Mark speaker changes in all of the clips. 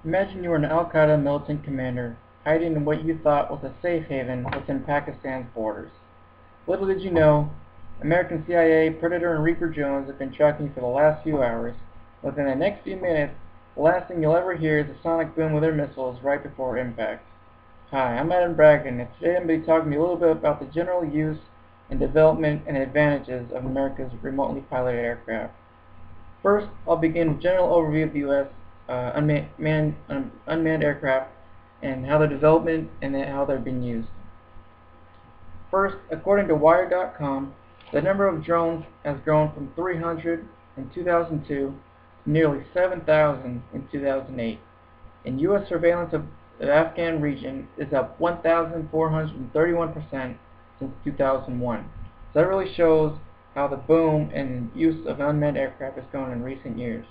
Speaker 1: Imagine you were an Al-Qaeda militant commander, hiding in what you thought was a safe haven within Pakistan's borders. Little did you know, American CIA, Predator, and Reaper Jones have been tracking you for the last few hours. Within the next few minutes, the last thing you'll ever hear is the sonic boom of their missiles right before impact. Hi, I'm Bragdon, and today I'm going to be talking to you a little bit about the general use and development and advantages of America's remotely piloted aircraft. First, I'll begin with a general overview of the U.S. Unmanned aircraft and how their development and how they're being used. First, according to Wire.com, the number of drones has grown from 300 in 2002 to nearly 7,000 in 2008. And U.S. surveillance of the Afghan region is up 1,431% since 2001. So that really shows how the boom and use of unmanned aircraft has gone in recent years.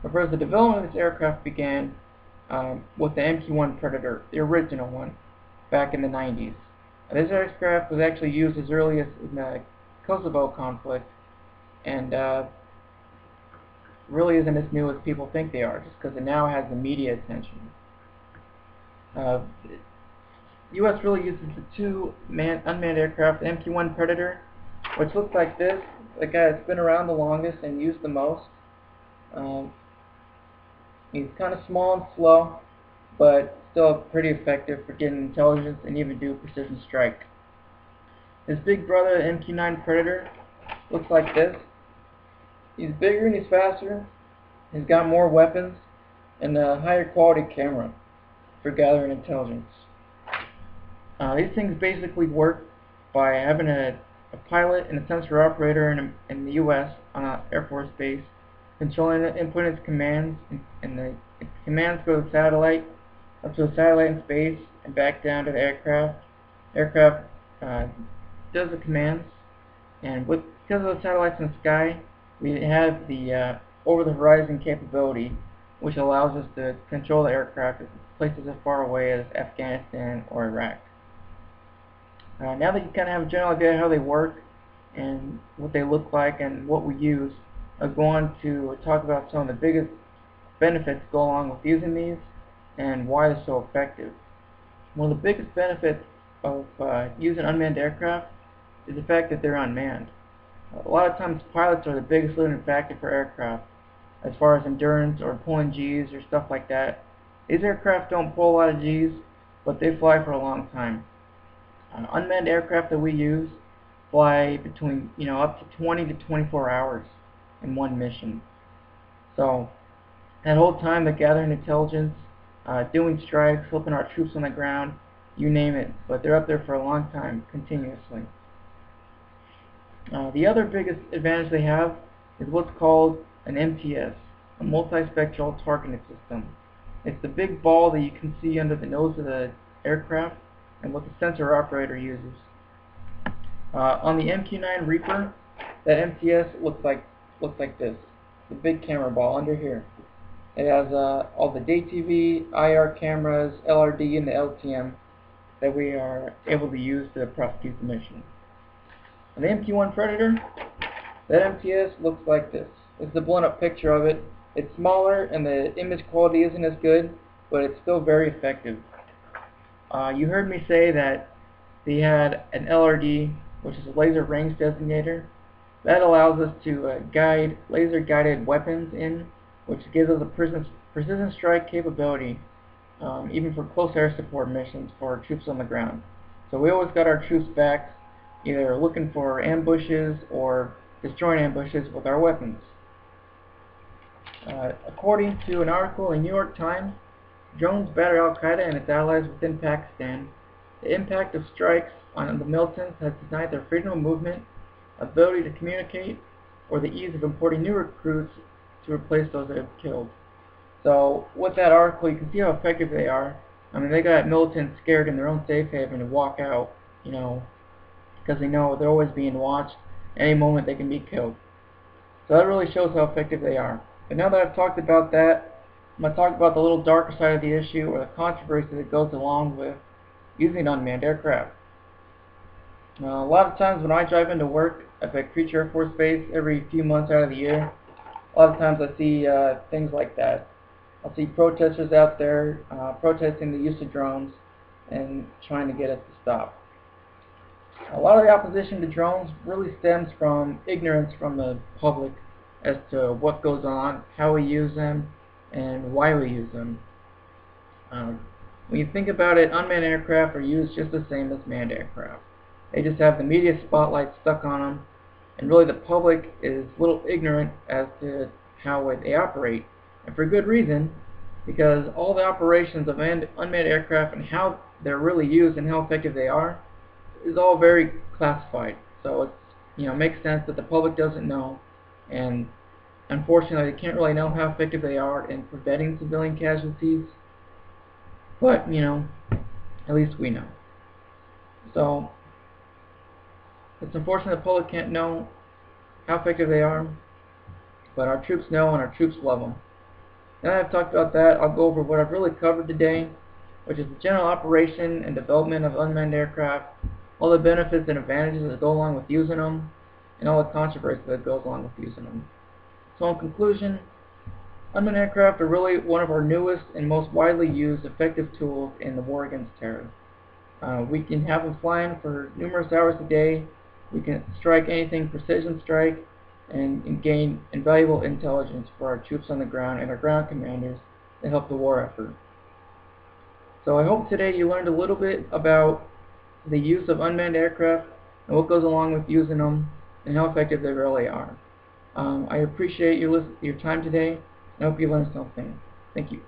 Speaker 1: But first, the development of this aircraft began with the MQ-1 Predator, the original one, back in the 90s. This aircraft was actually used as early as in the Kosovo conflict, and really isn't as new as people think they are, just because it now has the media attention. The U.S. really uses the two unmanned aircraft, the MQ-1 Predator, which looks like this, the guy that's been around the longest and used the most. He's kind of small and slow, but still pretty effective for getting intelligence and even do precision strike. His big brother, the MQ-9 Predator, looks like this. He's bigger and he's faster. He's got more weapons and a higher quality camera for gathering intelligence. These things basically work by having a pilot and a sensor operator in the U.S. on an Air Force base, controlling the input its commands, and the commands go to the satellite, up to the satellite in space, and back down to the aircraft. Aircraft does the commands, and because of the satellites in the sky, we have the over-the-horizon capability, which allows us to control the aircraft at places as far away as Afghanistan or Iraq. Now that you kind of have a general idea of how they work and what they look like and what we use, I'll go on to talk about some of the biggest benefits that go along with using these and why they're so effective. One of the biggest benefits of using unmanned aircraft is the fact that they're unmanned. A lot of times pilots are the biggest limiting factor for aircraft as far as endurance or pulling G's or stuff like that. These aircraft don't pull a lot of G's, but they fly for a long time. Unmanned aircraft that we use fly between up to 20 to 24 hours in one mission. So that whole time they're gathering intelligence, doing strikes, helping our troops on the ground, you name it, but they're up there for a long time continuously. The other biggest advantage they have is what's called an MTS, a multispectral targeting system. It's the big ball that you can see under the nose of the aircraft and what the sensor operator uses. On the MQ-9 Reaper, that MTS looks like this, the big camera ball under here. It has all the day TV, IR cameras, LRD, and the LTM that we are able to use to prosecute the mission. On the MQ-1 Predator, that MTS looks like this. This is a blown up picture of it. It's smaller and the image quality isn't as good, but it's still very effective. You heard me say that they had an LRD, which is a laser range designator. That allows us to guide laser guided weapons in, which gives us a precision strike capability, even for close air support missions for troops on the ground. So we always got our troops back, either looking for ambushes or destroying ambushes with our weapons. According to an article in New York Times, drones batter Al-Qaeda and its allies within Pakistan. The impact of strikes on the militants has denied their freedom of movement, ability to communicate, or the ease of importing new recruits to replace those that have killed. So with that article, you can see how effective they are. I mean, they got militants scared in their own safe haven to walk out, because they know they're always being watched. Any moment they can be killed. So that really shows how effective they are. But now that I've talked about that, I'm going to talk about the little darker side of the issue, or the controversy that goes along with using unmanned aircraft. A lot of times when I drive into work at Creech Air Force Base every few months out of the year, a lot of times I see things like that. I'll see protesters out there protesting the use of drones and trying to get us to stop. A lot of the opposition to drones really stems from ignorance from the public as to what goes on, how we use them, and why we use them. When you think about it, unmanned aircraft are used just the same as manned aircraft. They just have the media spotlight stuck on them, and really the public is a little ignorant as to how they operate, and for good reason, because all the operations of unmanned aircraft and how they're really used and how effective they are is all very classified. So it makes sense that the public doesn't know, and unfortunately they can't really know how effective they are in preventing civilian casualties. But at least we know. So it's unfortunate the public can't know how effective they are, but our troops know and our troops love them. Now that I've talked about that, I'll go over what I've really covered today, which is the general operation and development of unmanned aircraft, all the benefits and advantages that go along with using them, and all the controversy that goes along with using them. So in conclusion, unmanned aircraft are really one of our newest and most widely used effective tools in the war against terror. We can have them flying for numerous hours a day. We can strike anything, precision strike, and gain invaluable intelligence for our troops on the ground and our ground commanders to help the war effort. So I hope today you learned a little bit about the use of unmanned aircraft and what goes along with using them and how effective they really are. I appreciate your time today, and I hope you learned something. Thank you.